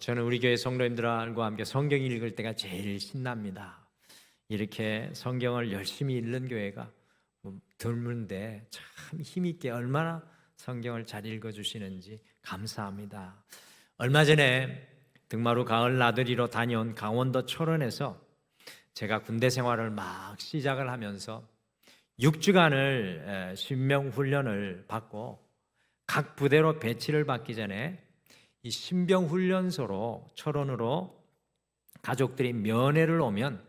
저는 우리 교회 성도님들과 함께 성경 읽을 때가 제일 신납니다. 이렇게 성경을 열심히 읽는 교회가 드문데 참 힘있게 얼마나 성경을 잘 읽어주시는지 감사합니다. 얼마 전에 등마루 가을 나들이로 다녀온 강원도 철원에서 제가 군대 생활을 막 시작을 하면서 6주간을 신병 훈련을 받고 각 부대로 배치를 받기 전에 이 신병 훈련소로 철원으로 가족들이 면회를 오면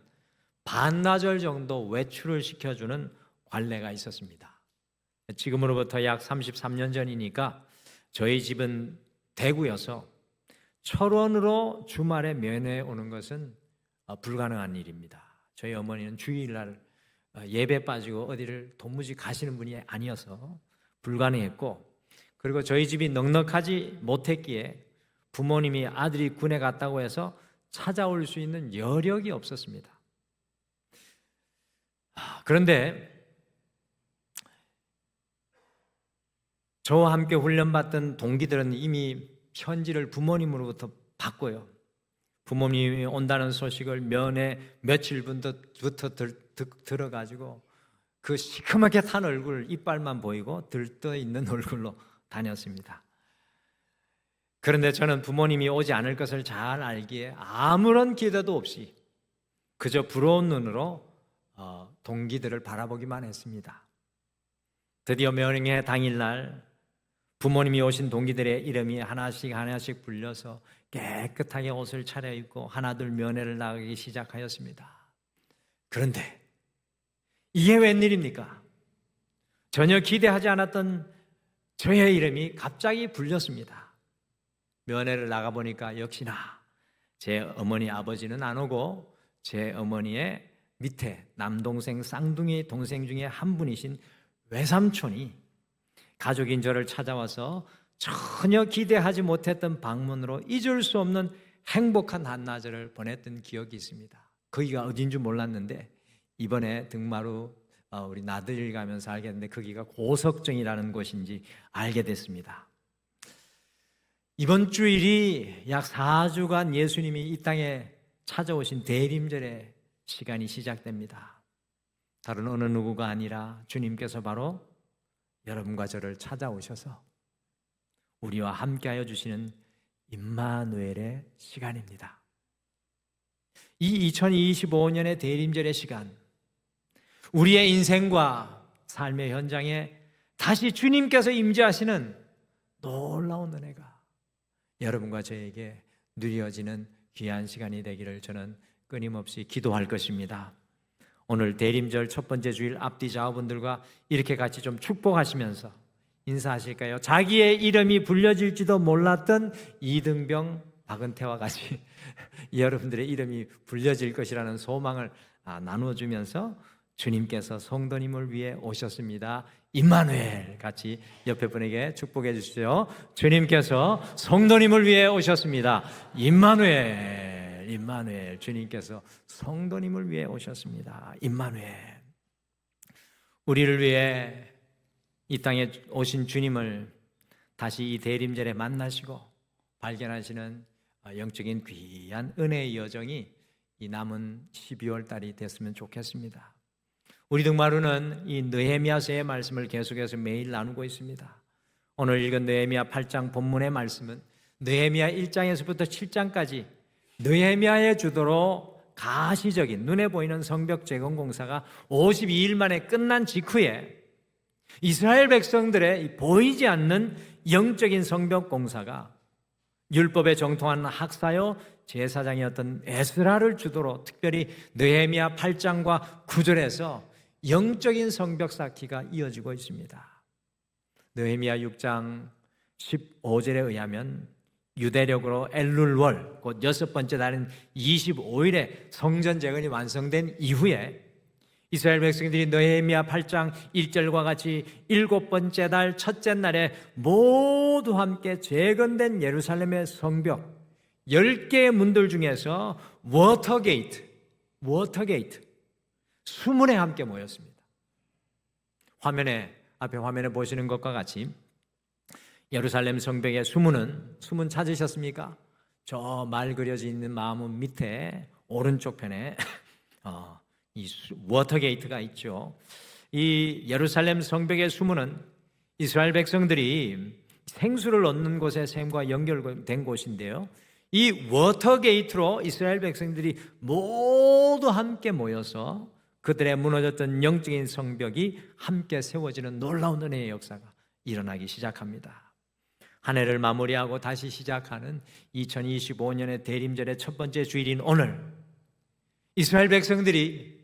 반나절 정도 외출을 시켜주는 관례가 있었습니다. 지금으로부터 약 33년 전이니까 저희 집은 대구여서 철원으로 주말에 면회 오는 것은 불가능한 일입니다. 저희 어머니는 주일날 예배 빠지고 어디를 도무지 가시는 분이 아니어서 불가능했고, 그리고 저희 집이 넉넉하지 못했기에 부모님이 아들이 군에 갔다고 해서 찾아올 수 있는 여력이 없었습니다. 그런데 저와 함께 훈련받던 동기들은 이미 편지를 부모님으로부터 받고요, 부모님이 온다는 소식을 면회 며칠부터 들어가지고 그 시커멓게 탄 얼굴, 이빨만 보이고 들떠있는 얼굴로 다녔습니다. 그런데 저는 부모님이 오지 않을 것을 잘 알기에 아무런 기대도 없이 그저 부러운 눈으로 동기들을 바라보기만 했습니다. 드디어 면회 당일날 부모님이 오신 동기들의 이름이 하나씩 불려서 깨끗하게 옷을 차려입고 하나둘 면회를 나가기 시작하였습니다. 그런데 이게 웬일입니까? 전혀 기대하지 않았던 저의 이름이 갑자기 불렸습니다. 면회를 나가보니까 역시나 제 어머니 아버지는 안 오고 제 어머니의 밑에 남동생 쌍둥이 동생 중에 한 분이신 외삼촌이 가족인 저를 찾아와서 전혀 기대하지 못했던 방문으로 잊을 수 없는 행복한 한나절을 보냈던 기억이 있습니다. 거기가 어딘 줄 몰랐는데 이번에 등마루 우리 나들이를 가면서 알게 됐는데 거기가 고석정이라는 곳인지 알게 됐습니다. 이번 주일이 약 4주간 예수님이 이 땅에 찾아오신 대림절의 시간이 시작됩니다. 다른 어느 누구가 아니라 주님께서 바로 여러분과 저를 찾아오셔서 우리와 함께하여 주시는 임마누엘의 시간입니다. 이 2025년의 대림절의 시간, 우리의 인생과 삶의 현장에 다시 주님께서 임재하시는 놀라운 은혜가 여러분과 저에게 누려지는 귀한 시간이 되기를 저는 끊임없이 기도할 것입니다. 오늘 대림절 첫 번째 주일 앞뒤 좌우분들과 이렇게 같이 좀 축복하시면서 인사하실까요? 자기의 이름이 불려질지도 몰랐던 이등병 박은태와 같이 여러분들의 이름이 불려질 것이라는 소망을 나누어주면서 주님께서 성도님을 위해 오셨습니다. 임마누엘, 같이 옆에 분에게 축복해 주시죠. 주님께서 성도님을 위해 오셨습니다. 임마누엘, 임마누엘. 주님께서 성도님을 위해 오셨습니다. 임마누엘. 우리를 위해 이 땅에 오신 주님을 다시 이 대림절에 만나시고 발견하시는 영적인 귀한 은혜의 여정이 이 남은 12월 달이 됐으면 좋겠습니다. 우리 등마루는 이 느헤미야서의 말씀을 계속해서 매일 나누고 있습니다. 오늘 읽은 느헤미야 8장 본문의 말씀은 느헤미야 1장에서부터 7장까지 느헤미야의 주도로 가시적인 눈에 보이는 성벽 재건 공사가 52일 만에 끝난 직후에 이스라엘 백성들의 보이지 않는 영적인 성벽 공사가 율법에 정통한 학사요 제사장이었던 에스라를 주도로 특별히 느헤미야 8장과 9절에서 영적인 성벽 쌓기가 이어지고 있습니다. 느헤미야 6장 15절에 의하면 유대력으로 엘룰월, 곧 여섯 번째 달인 25일에 성전 재건이 완성된 이후에 이스라엘 백성들이 느헤미야 8장 1절과 같이 일곱 번째 달 첫째 날에 모두 함께 재건된 예루살렘의 성벽 10개의 문들 중에서 워터게이트 수문에 함께 모였습니다. 앞에 화면에 보시는 것과 같이 예루살렘 성벽의 수문 찾으셨습니까? 저 말 그려져 있는 마문 밑에 오른쪽 편에 이 워터게이트가 있죠. 이 예루살렘 성벽의 수문은 이스라엘 백성들이 생수를 얻는 곳의 샘과 연결된 곳인데요. 이 워터게이트로 이스라엘 백성들이 모두 함께 모여서 그들의 무너졌던 영적인 성벽이 함께 세워지는 놀라운 은혜의 역사가 일어나기 시작합니다. 한 해를 마무리하고 다시 시작하는 2025년의 대림절의 첫 번째 주일인 오늘, 이스라엘 백성들이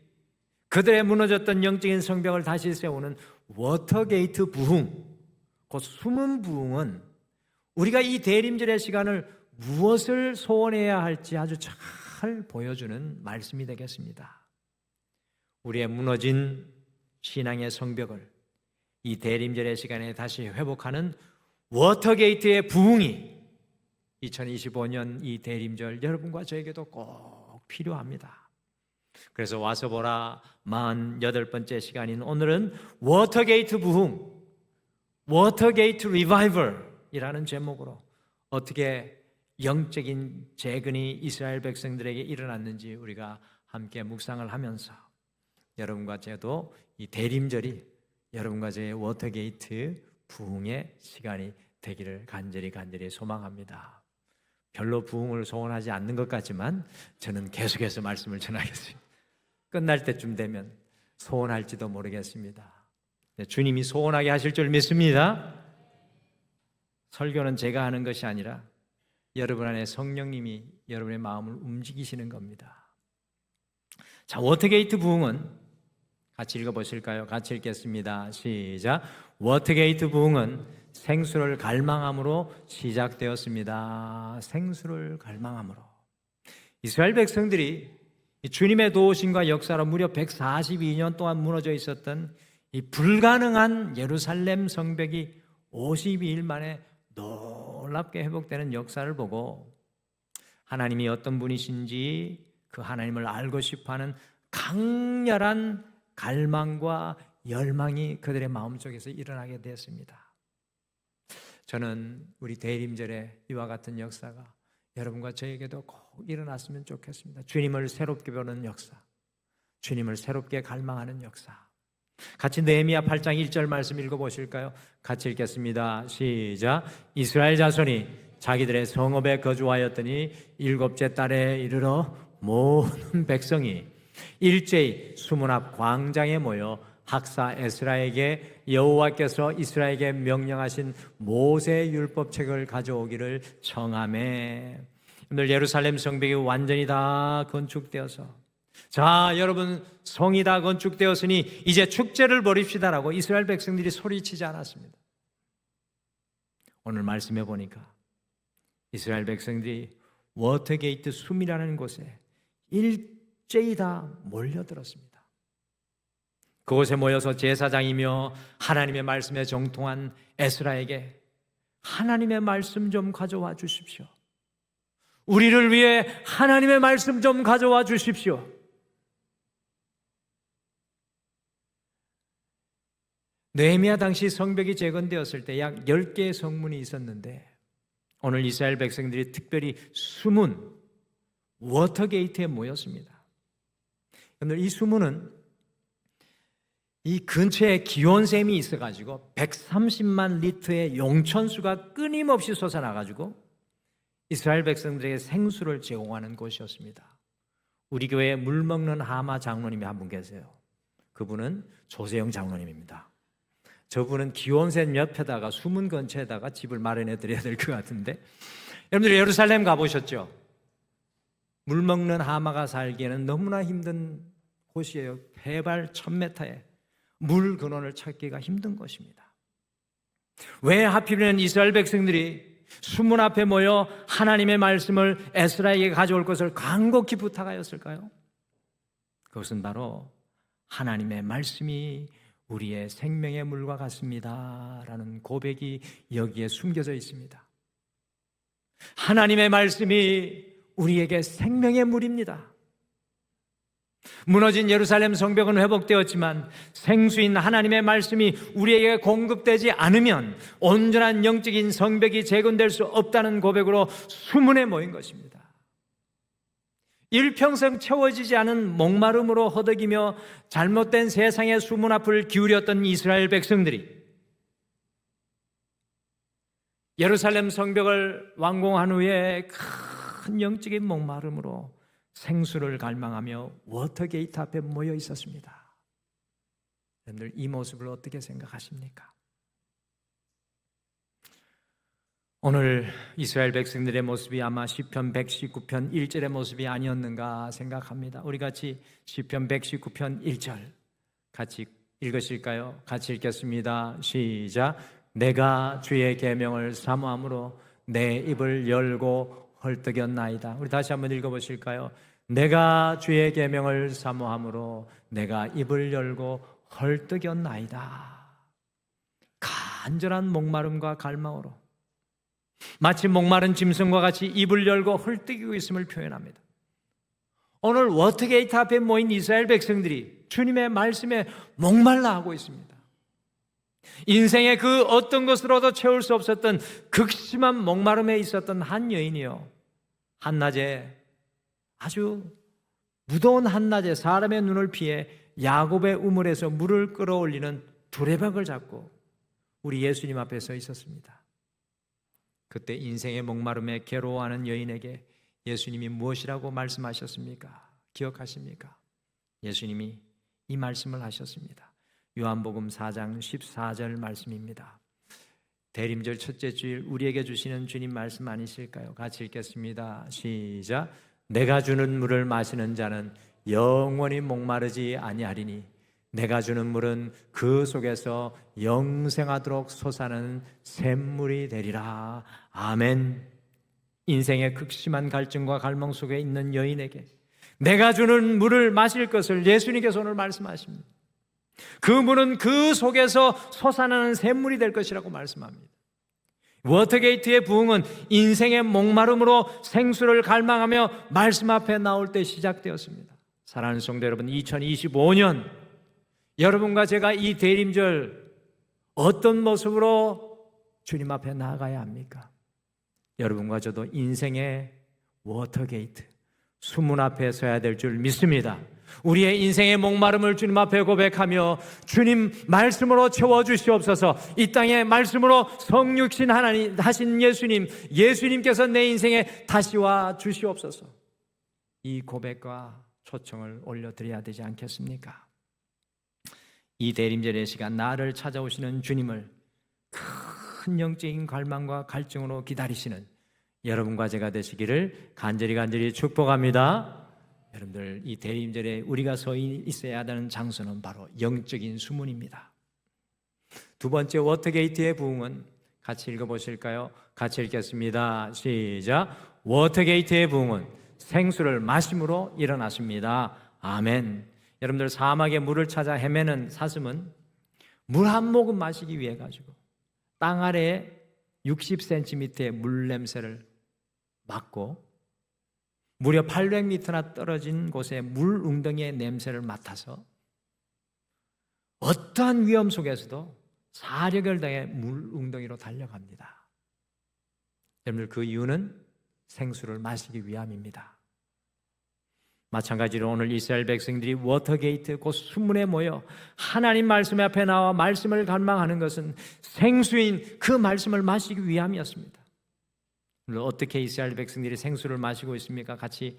그들의 무너졌던 영적인 성벽을 다시 세우는 워터게이트 부흥, 그 숨은 부흥은 우리가 이 대림절의 시간을 무엇을 소원해야 할지 아주 잘 보여주는 말씀이 되겠습니다. 우리의 무너진 신앙의 성벽을 이 대림절의 시간에 다시 회복하는 워터게이트의 부흥이 2025년 이 대림절 여러분과 저에게도 꼭 필요합니다. 그래서 와서 보라 48번째 시간인 오늘은 워터게이트 부흥, 워터게이트 리바이벌이라는 제목으로 어떻게 영적인 재건이 이스라엘 백성들에게 일어났는지 우리가 함께 묵상을 하면서 여러분과 저도 이 대림절이 여러분과 저의 워터게이트 부흥의 시간이 되기를 간절히 소망합니다. 별로 부흥을 소원하지 않는 것 같지만 저는 계속해서 말씀을 전하겠습니다. 끝날 때쯤 되면 소원할지도 모르겠습니다. 주님이 소원하게 하실 줄 믿습니다. 설교는 제가 하는 것이 아니라 여러분 안에 성령님이 여러분의 마음을 움직이시는 겁니다. 자, 워터게이트 부흥은 같이 읽어보실까요? 같이 읽겠습니다. 시작. 워터게이트 부흥은 생수를 갈망함으로 시작되었습니다. 생수를 갈망함으로. 이스라엘 백성들이 주님의 도우심과 역사로 무려 142년 동안 무너져 있었던 이 불가능한 예루살렘 성벽이 52일 만에 놀랍게 회복되는 역사를 보고 하나님이 어떤 분이신지 그 하나님을 알고 싶어하는 강렬한 갈망과 열망이 그들의 마음속에서 일어나게 되었습니다. 저는 우리 대림절에 이와 같은 역사가 여러분과 저에게도 꼭 일어났으면 좋겠습니다. 주님을 새롭게 보는 역사, 주님을 새롭게 갈망하는 역사. 같이 느헤미야 8장 1절 말씀 읽어보실까요? 같이 읽겠습니다. 시작. 이스라엘 자손이 자기들의 성읍에 거주하였더니 7째 달에 이르러 모든 백성이 일제히 수문 앞 광장에 모여 학사 에스라에게 여호와께서 이스라엘에게 명령하신 모세 율법책을 가져오기를 청하매. 오늘 예루살렘 성벽이 완전히 다 건축되어서 자, 여러분 성이 다 건축되었으니 이제 축제를 벌입시다라고 이스라엘 백성들이 소리치지 않았습니다. 오늘 말씀해 보니까 이스라엘 백성들이 워터게이트 숨이라는 곳에 일제히 다 몰려들었습니다. 그곳에 모여서 제사장이며 하나님의 말씀에 정통한 에스라에게 하나님의 말씀 좀 가져와 주십시오. 우리를 위해 하나님의 말씀 좀 가져와 주십시오. 느헤미야 당시 성벽이 재건되었을 때 약 10개의 성문이 있었는데 오늘 이스라엘 백성들이 특별히 수문, 워터게이트에 모였습니다. 오늘 이 수문은 이 근처에 기온샘이 있어가지고 130만 리터의 용천수가 끊임없이 솟아나가지고 이스라엘 백성들에게 생수를 제공하는 곳이었습니다. 우리 교회에 물 먹는 하마 장로님이 한 분 계세요. 그분은 조세영 장로님입니다. 저분은 기온샘 옆에다가 수문 근처에다가 집을 마련해 드려야 될 것 같은데, 여러분들 예루살렘 가보셨죠? 물 먹는 하마가 살기에는 너무나 힘든 곳이에요. 해발 1000m에 물 근원을 찾기가 힘든 것입니다. 왜 하필이면 이스라엘 백성들이 수문 앞에 모여 하나님의 말씀을 에스라에게 가져올 것을 간곡히 부탁하였을까요? 그것은 바로 하나님의 말씀이 우리의 생명의 물과 같습니다 라는 고백이 여기에 숨겨져 있습니다. 하나님의 말씀이 우리에게 생명의 물입니다. 무너진 예루살렘 성벽은 회복되었지만 생수인 하나님의 말씀이 우리에게 공급되지 않으면 온전한 영적인 성벽이 재건될 수 없다는 고백으로 수문에 모인 것입니다. 일평생 채워지지 않은 목마름으로 허덕이며 잘못된 세상의 수문 앞을 기울였던 이스라엘 백성들이 예루살렘 성벽을 완공한 후에 큰 영적인 목마름으로 생수를 갈망하며 워터게이트 앞에 모여 있었습니다. 여러분들 이 모습을 어떻게 생각하십니까? 오늘 이스라엘 백성들의 모습이 아마 시편 119편 1절의 모습이 아니었는가 생각합니다. 우리 같이 시편 119편 1절 같이 읽으실까요? 같이 읽겠습니다. 시작. 내가 주의 계명을 사모함으로 내 입을 열고 헐떡였나이다. 우리 다시 한번 읽어보실까요? 내가 주의 계명을 사모함으로 내가 입을 열고 헐떡였나이다. 간절한 목마름과 갈망으로 마치 목마른 짐승과 같이 입을 열고 헐떡이고 있음을 표현합니다. 오늘 워터게이트 앞에 모인 이스라엘 백성들이 주님의 말씀에 목말라 하고 있습니다. 인생의 그 어떤 것으로도 채울 수 없었던 극심한 목마름에 있었던 한 여인이요, 한낮에 아주 무더운 한낮에 사람의 눈을 피해 야곱의 우물에서 물을 끌어올리는 두레박을 잡고 우리 예수님 앞에 서 있었습니다. 그때 인생의 목마름에 괴로워하는 여인에게 예수님이 무엇이라고 말씀하셨습니까? 기억하십니까? 예수님이 이 말씀을 하셨습니다. 요한복음 4장 14절 말씀입니다. 대림절 첫째 주일 우리에게 주시는 주님 말씀 아니실까요? 같이 읽겠습니다. 시작. 내가 주는 물을 마시는 자는 영원히 목마르지 아니하리니 내가 주는 물은 그 속에서 영생하도록 솟아나는 샘물이 되리라. 아멘. 인생의 극심한 갈증과 갈망 속에 있는 여인에게 내가 주는 물을 마실 것을 예수님께서 오늘 말씀하십니다. 그 물은 그 속에서 솟아나는 샘물이 될 것이라고 말씀합니다. 워터게이트의 부흥은 인생의 목마름으로 생수를 갈망하며 말씀 앞에 나올 때 시작되었습니다. 사랑하는 성도 여러분, 2025년 여러분과 제가 이 대림절 어떤 모습으로 주님 앞에 나아가야 합니까? 여러분과 저도 인생의 워터게이트, 수문 앞에 서야 될 줄 믿습니다. 우리의 인생의 목마름을 주님 앞에 고백하며 주님 말씀으로 채워주시옵소서. 이 땅에 말씀으로 성육신 하나님 하신 예수님께서 내 인생에 다시 와 주시옵소서. 이 고백과 초청을 올려드려야 되지 않겠습니까? 이 대림절의 시간 나를 찾아오시는 주님을 큰 영적인 갈망과 갈증으로 기다리시는 여러분과 제가 되시기를 간절히 축복합니다. 여러분들, 이 대림절에 우리가 서 있어야 하는 장소는 바로 영적인 수문입니다. 두 번째 워터게이트의 부흥은 같이 읽어보실까요? 같이 읽겠습니다. 시작. 워터게이트의 부흥은 생수를 마심으로 일어났습니다. 아멘. 여러분들, 사막에 물을 찾아 헤매는 사슴은 물 한 모금 마시기 위해 가지고 땅 아래에 60cm의 물 냄새를 맡고 무려 800m나 떨어진 곳에 물 웅덩이의 냄새를 맡아서 어떠한 위험 속에서도 사력을 다해 물 웅덩이로 달려갑니다. 여러분들, 그 이유는 생수를 마시기 위함입니다. 마찬가지로 오늘 이스라엘 백성들이 워터게이트 곧 수문에 모여 하나님 말씀 앞에 나와 말씀을 갈망하는 것은 생수인 그 말씀을 마시기 위함이었습니다. 어떻게 이스라엘 백성들이 생수를 마시고 있습니까? 같이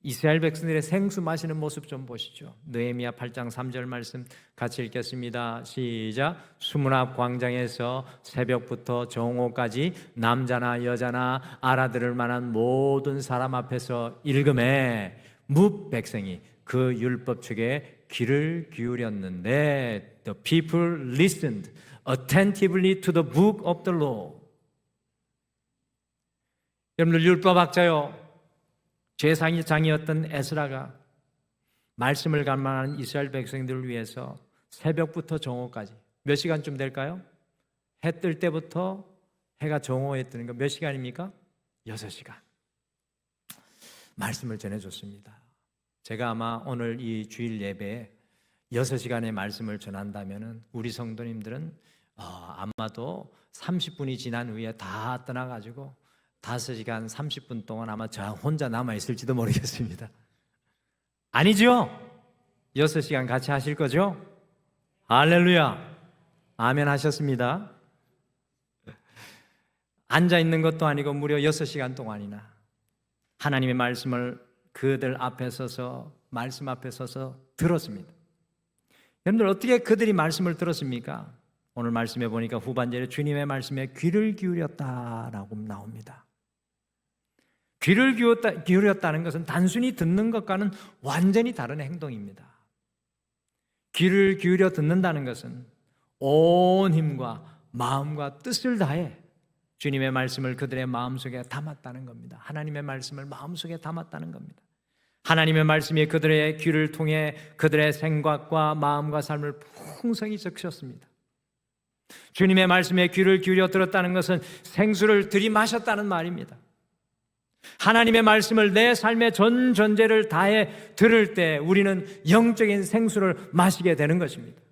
이스라엘 백성들의 생수 마시는 모습 좀 보시죠. 느헤미야 8장 3절 말씀 같이 읽겠습니다. 시작. 수문 앞 광장에서 새벽부터 정오까지 남자나 여자나 알아들을 만한 모든 사람 앞에서 읽음에 뭇 백성이 그 율법 책에 귀를 기울였는데 The people listened attentively to the book of the law. 여러분들, 율법학자요 제사장이었던 에스라가 말씀을 갈망하는 이스라엘 백성들을 위해서 새벽부터 정오까지 몇 시간쯤 될까요? 해 뜰 때부터 해가 정오에 뜨는 거 몇 시간입니까? 6시간 말씀을 전해줬습니다. 제가 아마 오늘 이 주일 예배에 6시간의 말씀을 전한다면 우리 성도님들은 아마도 30분이 지난 후에 다 떠나가지고 5시간 30분 동안 아마 저 혼자 남아있을지도 모르겠습니다. 아니죠? 6시간 같이 하실 거죠? 할렐루야! 아멘 하셨습니다. 앉아있는 것도 아니고 무려 6시간 동안이나 하나님의 말씀을 그들 앞에 서서 말씀 앞에 서서 들었습니다. 여러분들 어떻게 그들이 말씀을 들었습니까? 오늘 말씀해 보니까 후반절에 주님의 말씀에 귀를 기울였다라고 나옵니다. 귀를 기울였다는 것은 단순히 듣는 것과는 완전히 다른 행동입니다. 귀를 기울여 듣는다는 것은 온 힘과 마음과 뜻을 다해 주님의 말씀을 그들의 마음속에 담았다는 겁니다. 하나님의 말씀을 마음속에 담았다는 겁니다. 하나님의 말씀이 그들의 귀를 통해 그들의 생각과 마음과 삶을 풍성히 적셨습니다. 주님의 말씀에 귀를 기울여 들었다는 것은 생수를 들이마셨다는 말입니다. 하나님의 말씀을 내 삶의 전 전제를 다해 들을 때 우리는 영적인 생수를 마시게 되는 것입니다.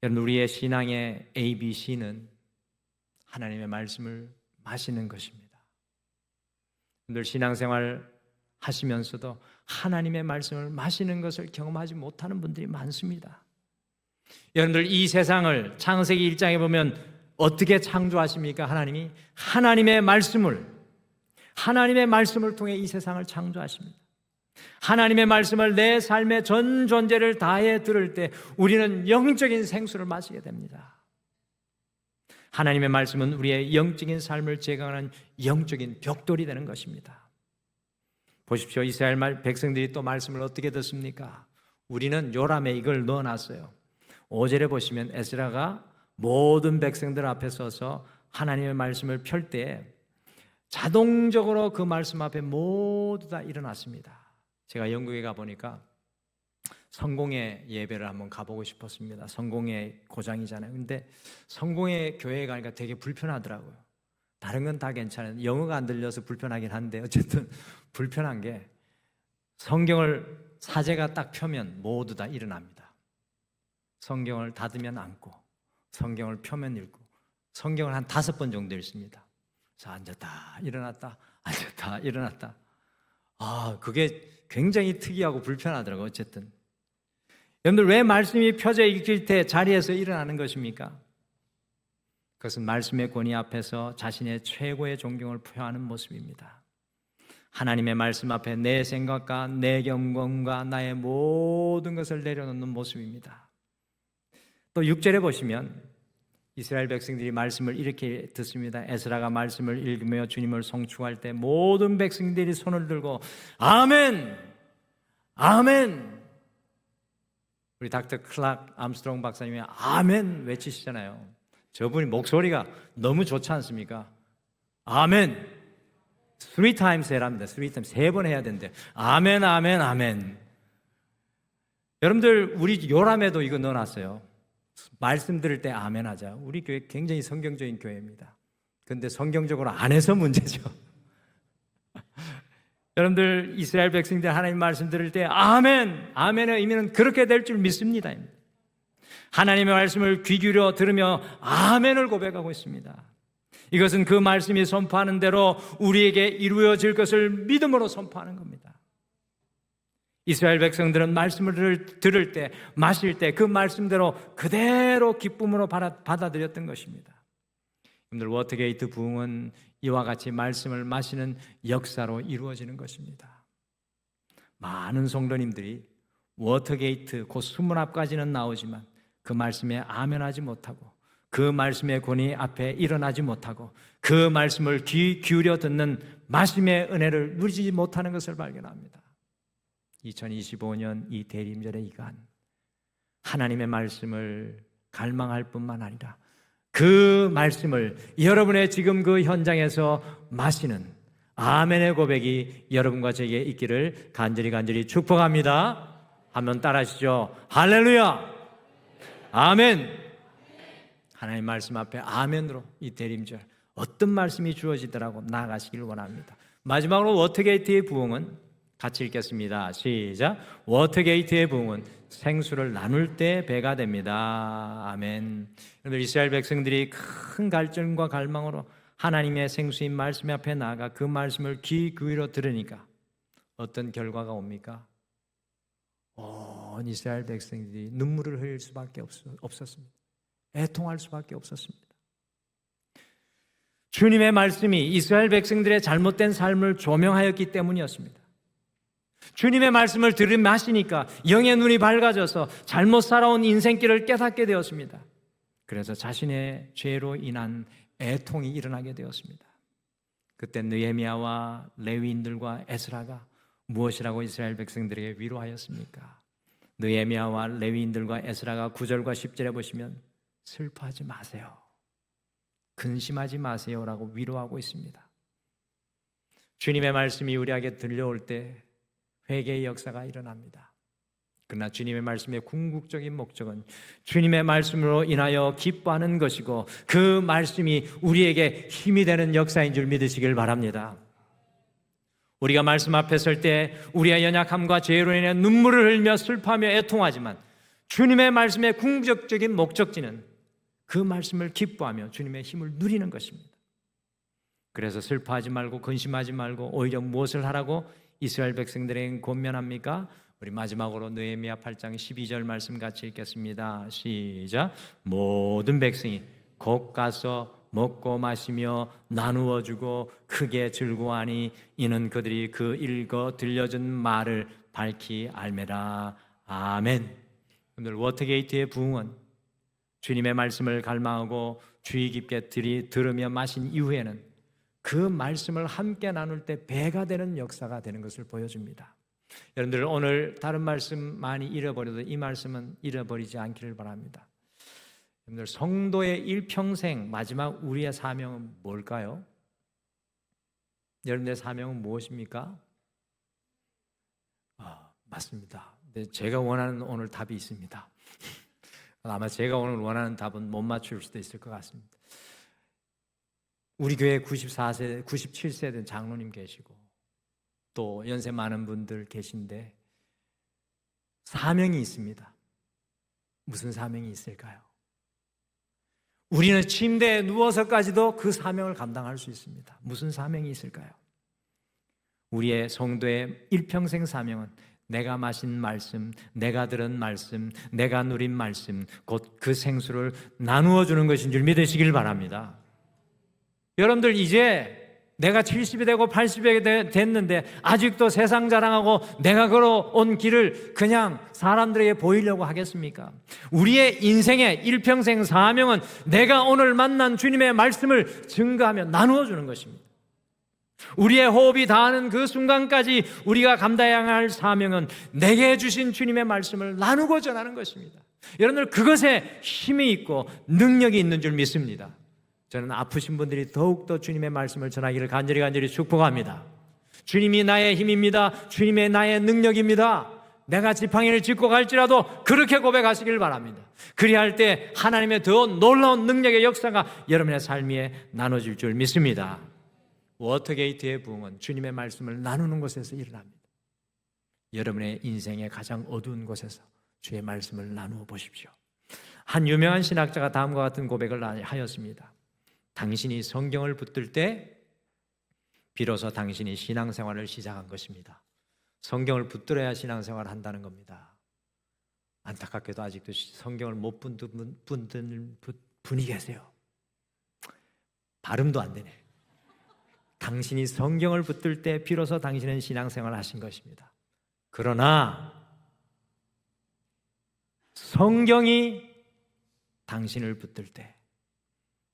여러분, 우리의 신앙의 ABC는 하나님의 말씀을 마시는 것입니다. 늘 신앙생활 하시면서도 하나님의 말씀을 마시는 것을 경험하지 못하는 분들이 많습니다. 여러분들 이 세상을 창세기 1장에 보면 어떻게 창조하십니까? 하나님이 하나님의 말씀을 통해 이 세상을 창조하십니다. 하나님의 말씀을 내 삶의 전 존재를 다해 들을 때 우리는 영적인 생수를 마시게 됩니다. 하나님의 말씀은 우리의 영적인 삶을 제거하는 영적인 벽돌이 되는 것입니다. 보십시오. 이스라엘 백성들이 또 말씀을 어떻게 듣습니까? 우리는 요람에 이걸 넣어놨어요. 5절에 보시면 에스라가 모든 백성들 앞에 서서 하나님의 말씀을 펼 때 자동적으로 그 말씀 앞에 모두 다 일어났습니다. 제가 영국에 가보니까 성공의 예배를 한번 가보고 싶었습니다. 성공의 고장이잖아요. 근데 성공의 교회에 가니까 되게 불편하더라고요. 다른 건 다 괜찮아요. 영어가 안 들려서 불편하긴 한데 어쨌든 불편한 게 성경을 사제가 딱 펴면 모두 다 일어납니다. 성경을 닫으면 앉고 성경을 펴면 읽고 성경을 한 5번 정도 읽습니다. 그래서 앉았다 일어났다 앉았다 일어났다. 그게 굉장히 특이하고 불편하더라고요. 어쨌든 여러분들 왜 말씀이 펴져 읽힐 때 자리에서 일어나는 것입니까? 그것은 말씀의 권위 앞에서 자신의 최고의 존경을 표하는 모습입니다. 하나님의 말씀 앞에 내 생각과 내 경건과 나의 모든 것을 내려놓는 모습입니다. 또 6절에 보시면 이스라엘 백성들이 말씀을 이렇게 듣습니다. 에스라가 말씀을 읽으며 주님을 송축할 때 모든 백성들이 손을 들고 아멘! 아멘! 우리 닥터 클락 암스트롱 박사님이 아멘 외치시잖아요. 저분이 목소리가 너무 좋지 않습니까? 아멘! 3times 해랍니다. 3times 3번 해야 된대. 아멘, 아멘, 아멘. 여러분들 우리 요람에도 이거 넣어놨어요. 말씀 들을 때 아멘 하자. 우리 교회 굉장히 성경적인 교회입니다. 그런데 성경적으로 안 해서 문제죠. 여러분들 이스라엘 백성들 하나님 말씀 들을 때 아멘, 아멘의 의미는 그렇게 될 줄 믿습니다. 하나님의 말씀을 귀 기울여 들으며 아멘을 고백하고 있습니다. 이것은 그 말씀이 선포하는 대로 우리에게 이루어질 것을 믿음으로 선포하는 겁니다. 이스라엘 백성들은 말씀을 들을 때, 마실 때 그 말씀대로 그대로 기쁨으로 받아들였던 것입니다. 여러분들 워터게이트 부흥은 이와 같이 말씀을 마시는 역사로 이루어지는 것입니다. 많은 성도님들이 워터게이트 곧 수문 앞까지는 나오지만 그 말씀에 아멘하지 못하고 그 말씀의 권위 앞에 일어나지 못하고 그 말씀을 귀 기울여 듣는 말씀의 은혜를 누리지 못하는 것을 발견합니다. 2025년 이 대림절의 이간 하나님의 말씀을 갈망할 뿐만 아니라 그 말씀을 여러분의 지금 그 현장에서 마시는 아멘의 고백이 여러분과 제게 있기를 간절히 축복합니다. 한번 따라하시죠. 할렐루야! 아멘! 하나님 말씀 앞에 아멘으로 이 대림절 어떤 말씀이 주어지더라고 나아가시길 원합니다. 마지막으로 워터게이트의 부흥은 같이 읽겠습니다. 시작. 워터게이트의 부흥은 생수를 나눌 때 배가 됩니다. 아멘. 여러분, 이스라엘 백성들이 큰 갈증과 갈망으로 하나님의 생수인 말씀 앞에 나아가 그 말씀을 귀 기울여 들으니까 어떤 결과가 옵니까? 온 이스라엘 백성들이 눈물을 흘릴 수밖에 없었습니다. 애통할 수밖에 없었습니다. 주님의 말씀이 이스라엘 백성들의 잘못된 삶을 조명하였기 때문이었습니다. 주님의 말씀을 들으마시니까 영의 눈이 밝아져서 잘못 살아온 인생길을 깨닫게 되었습니다. 그래서 자신의 죄로 인한 애통이 일어나게 되었습니다. 그때 느헤미야와 레위인들과 에스라가 무엇이라고 이스라엘 백성들에게 위로하였습니까? 느헤미야와 레위인들과 에스라가 9절과 10절에 보시면 슬퍼하지 마세요, 근심하지 마세요라고 위로하고 있습니다. 주님의 말씀이 우리에게 들려올 때 회개의 역사가 일어납니다. 그러나 주님의 말씀의 궁극적인 목적은 주님의 말씀으로 인하여 기뻐하는 것이고 그 말씀이 우리에게 힘이 되는 역사인 줄 믿으시길 바랍니다. 우리가 말씀 앞에 설 때 우리의 연약함과 죄로 인해 눈물을 흘리며 슬퍼하며 애통하지만 주님의 말씀의 궁극적인 목적지는 그 말씀을 기뻐하며 주님의 힘을 누리는 것입니다. 그래서 슬퍼하지 말고 근심하지 말고 오히려 무엇을 하라고 이스라엘 백성들에게 권면합니까? 우리 마지막으로 느헤미야 8장 12절 말씀 같이 읽겠습니다. 시작. 모든 백성이 곧 가서 먹고 마시며 나누어 주고 크게 즐거워하니 이는 그들이 그 읽어 들려준 말을 밝히 알매라. 아멘. 오늘 워터게이트의 부흥은 주님의 말씀을 갈망하고 주의 깊게 들으며 마신 이후에는 그 말씀을 함께 나눌 때 배가 되는 역사가 되는 것을 보여줍니다. 여러분들 오늘 다른 말씀 많이 잃어버려도 이 말씀은 잃어버리지 않기를 바랍니다. 여러분들 성도의 일평생 마지막 우리의 사명은 뭘까요? 여러분들의 사명은 무엇입니까? 맞습니다. 근데 제가 원하는 오늘 답이 있습니다. 아마 제가 오늘 원하는 답은 못 맞출 수도 있을 것 같습니다. 우리 교회 94세, 97세 된 장로님 계시고 또 연세 많은 분들 계신데 사명이 있습니다. 무슨 사명이 있을까요? 우리는 침대에 누워서까지도 그 사명을 감당할 수 있습니다. 무슨 사명이 있을까요? 우리의 성도의 일평생 사명은 내가 마신 말씀, 내가 들은 말씀, 내가 누린 말씀, 곧 그 생수를 나누어 주는 것인 줄 믿으시길 바랍니다. 여러분들 이제 내가 70이 되고 80이 됐는데 아직도 세상 자랑하고 내가 걸어온 길을 그냥 사람들에게 보이려고 하겠습니까? 우리의 인생의 일평생 사명은 내가 오늘 만난 주님의 말씀을 증거하며 나누어 주는 것입니다. 우리의 호흡이 닿는 그 순간까지 우리가 감당해야 할 사명은 내게 주신 주님의 말씀을 나누고 전하는 것입니다. 여러분들 그것에 힘이 있고 능력이 있는 줄 믿습니다. 저는 아프신 분들이 더욱더 주님의 말씀을 전하기를 간절히 축복합니다. 주님이 나의 힘입니다. 주님이 나의 능력입니다. 내가 지팡이를 짚고 갈지라도 그렇게 고백하시길 바랍니다. 그리할 때 하나님의 더 놀라운 능력의 역사가 여러분의 삶에 나눠질 줄 믿습니다. 워터게이트의 부흥은 주님의 말씀을 나누는 곳에서 일어납니다. 여러분의 인생의 가장 어두운 곳에서 주의 말씀을 나누어 보십시오. 한 유명한 신학자가 다음과 같은 고백을 하였습니다. 당신이 성경을 붙들 때 비로소 당신이 신앙생활을 시작한 것입니다. 성경을 붙들어야 신앙생활을 한다는 겁니다. 안타깝게도 아직도 성경을 못 붙든 분이 계세요. 발음도 안 되네. 당신이 성경을 붙들 때 비로소 당신은 신앙생활을 하신 것입니다. 그러나 성경이 당신을 붙들 때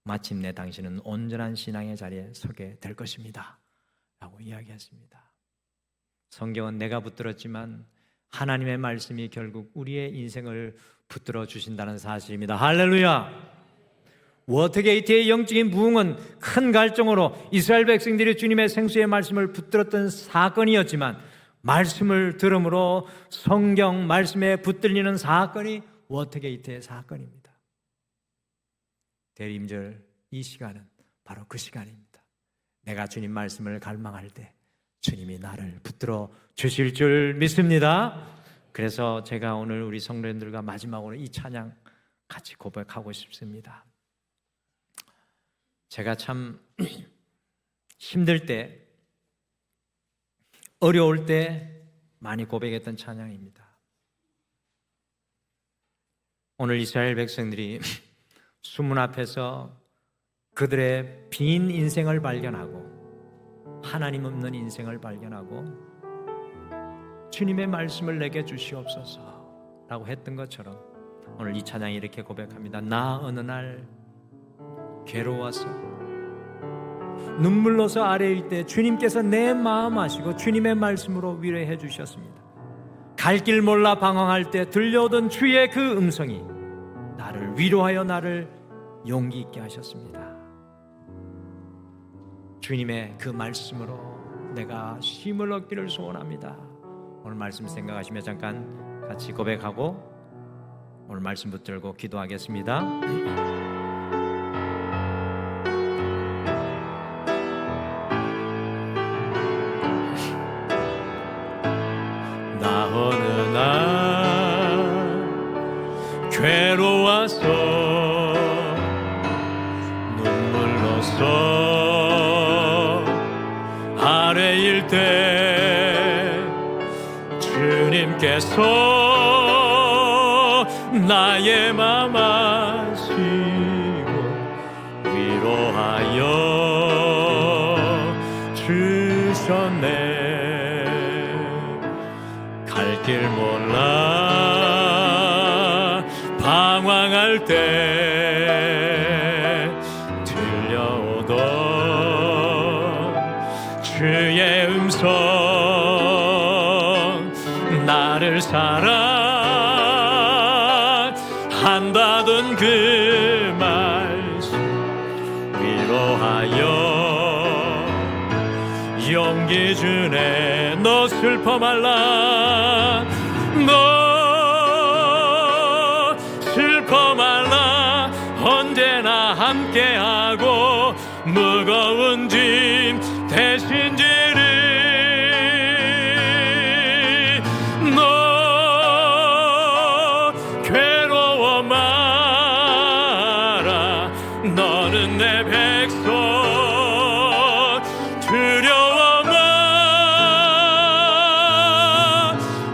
마침내 당신은 온전한 신앙의 자리에 서게 될 것입니다 라고 이야기했습니다. 성경은 내가 붙들었지만 하나님의 말씀이 결국 우리의 인생을 붙들어 주신다는 사실입니다. 할렐루야. 워터게이트의 영적인 부흥은 큰 갈증으로 이스라엘 백성들이 주님의 생수의 말씀을 붙들었던 사건이었지만 말씀을 들음으로 성경 말씀에 붙들리는 사건이 워터게이트의 사건입니다. 대림절 이 시간은 바로 그 시간입니다. 내가 주님 말씀을 갈망할 때 주님이 나를 붙들어 주실 줄 믿습니다. 그래서 제가 오늘 우리 성도님들과 마지막으로 이 찬양 같이 고백하고 싶습니다. 제가 참 힘들 때, 어려울 때 많이 고백했던 찬양입니다. 오늘 이스라엘 백성들이 수문 앞에서 그들의 빈 인생을 발견하고 하나님 없는 인생을 발견하고 주님의 말씀을 내게 주시옵소서 라고 했던 것처럼 오늘 이 찬양이 이렇게 고백합니다. 나 어느 날 괴로워서 눈물로서 아래일 때 주님께서 내 마음 아시고 주님의 말씀으로 위로해 주셨습니다. 갈 길 몰라 방황할 때 들려오던 주의 그 음성이 나를 위로하여 나를 용기 있게 하셨습니다. 주님의 그 말씀으로 내가 힘을 얻기를 소원합니다. 오늘 말씀 생각하시며 잠깐 같이 고백하고 오늘 말씀 붙들고 기도하겠습니다. 나 어느 날 괴로워서 눈물로써 아래일 때 주님께서 나의 맘 아시고 위로하여 주셨네. 갈 길 몰라 방황할 때 들려오던 주의 음성 나를 사랑한다던 그 말씀 위로하여 용기 주네. 너 슬퍼 말라 너 슬퍼 말라 언제나 함께하고 무거운 짐 대신 지리 너 괴로워 마라 너는 내 백성 두려워 마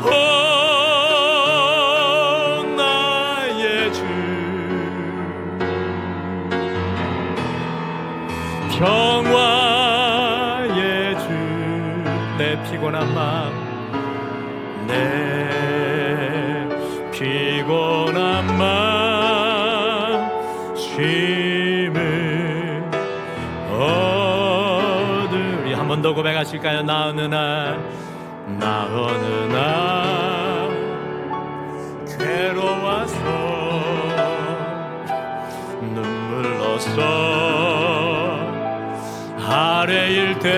오 나의 주 평화의 주 내 피곤한 마음 내 피곤한 마음 쉼을 얻으리. 한 번 더 고백하실까요? 나 어느 날 괴로워서 눈물로써 아래일 때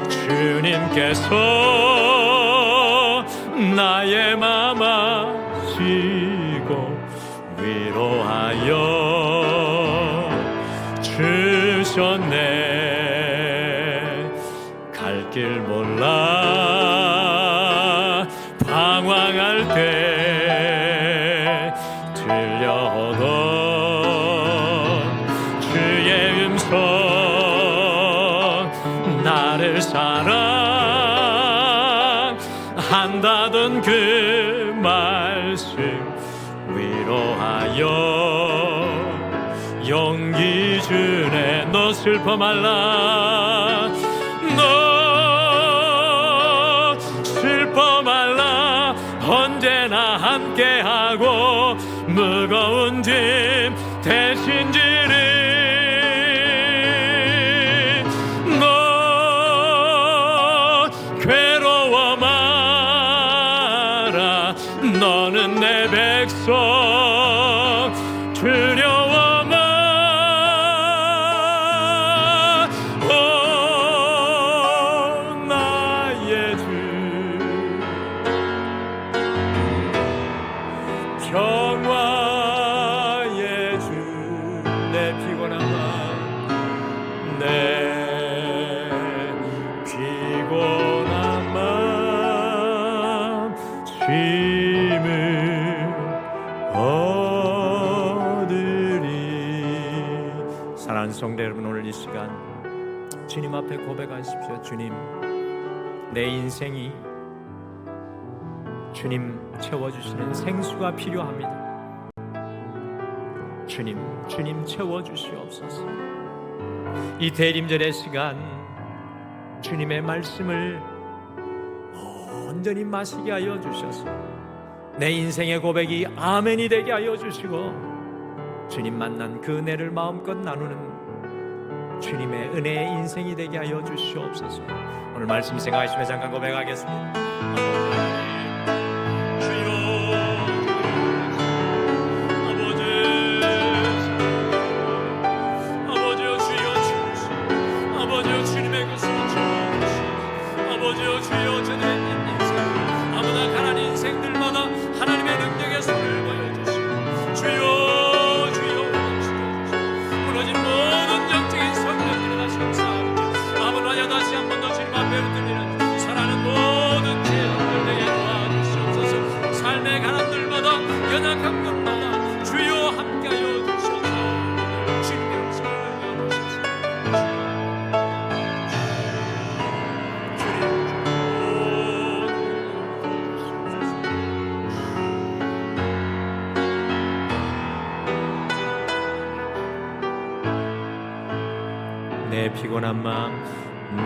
주님께서 나의 맘 아시고 위로하여 주셨네. 갈 길 몰라 방황할 때 들려오던 주의 음성 나를 사랑한다던 그 말씀 위로하여 용기 주네. 너 슬퍼 말라 너 슬퍼 말라 언제나 함께하고 무거운 짐 대신 지리 너 괴로워 마라 너는 내 백성 두려워 마 오 나의 주 평화의 주 내 피곤한 마음 내 주님 앞에 고백하십시오. 주님, 내 인생이 주님 채워주시는 생수가 필요합니다. 주님 채워주시옵소서. 이 대림절의 시간 주님의 말씀을 온전히 마시게 하여 주셔서 내 인생의 고백이 아멘이 되게 하여 주시고 주님 만난 그 은혜를 마음껏 나누는 주님의 은혜의 인생이 되게 하여 주시옵소서. 오늘 말씀 생각하시며 잠깐 고백하겠습니다. 주여, 저의 인생 아무나 가난 인생들마다 하나님의 능력의 손을 보여주시고 주여, 주여 무너진 모든 영적인 성령들을 다시 감사합니다. 아무나 다시 한 번 더 주님 앞에 엎드리는 사랑하는 모든 죄인들 내게 도와주시옵소서. 삶의 가난들마다 연약한 것마다 주여 함께하여 주셔서 주님의 음성을 알려주셔서 내 피곤한 마음,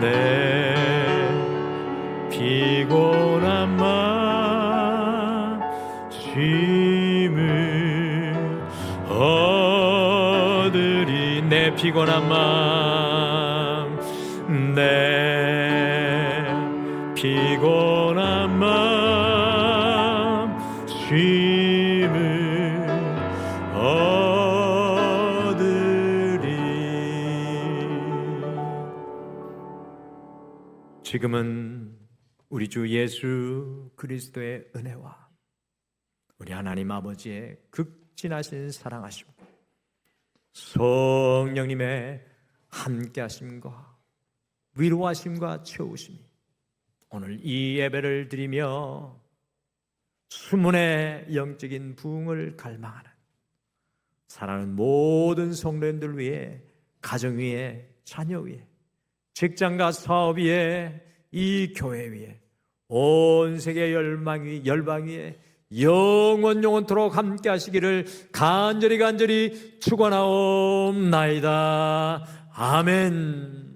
내 피곤한 마음 쉼을 얻으리. 내 피곤한 마음, 내 피곤한 마음 쉼을 지금은 우리 주 예수 그리스도의 은혜와 우리 하나님 아버지의 극진하신 사랑하심, 성령님의 함께하심과 위로하심과 채우심이 오늘 이 예배를 드리며 수문의 영적인 부흥을 갈망하는 사랑하는 모든 성도님들 위해, 가정 위에, 자녀 위에, 직장과 사업 위에, 이 교회 위에, 온 세계 열방 위에 영원토록 함께 하시기를 간절히 축원하옵나이다. 아멘.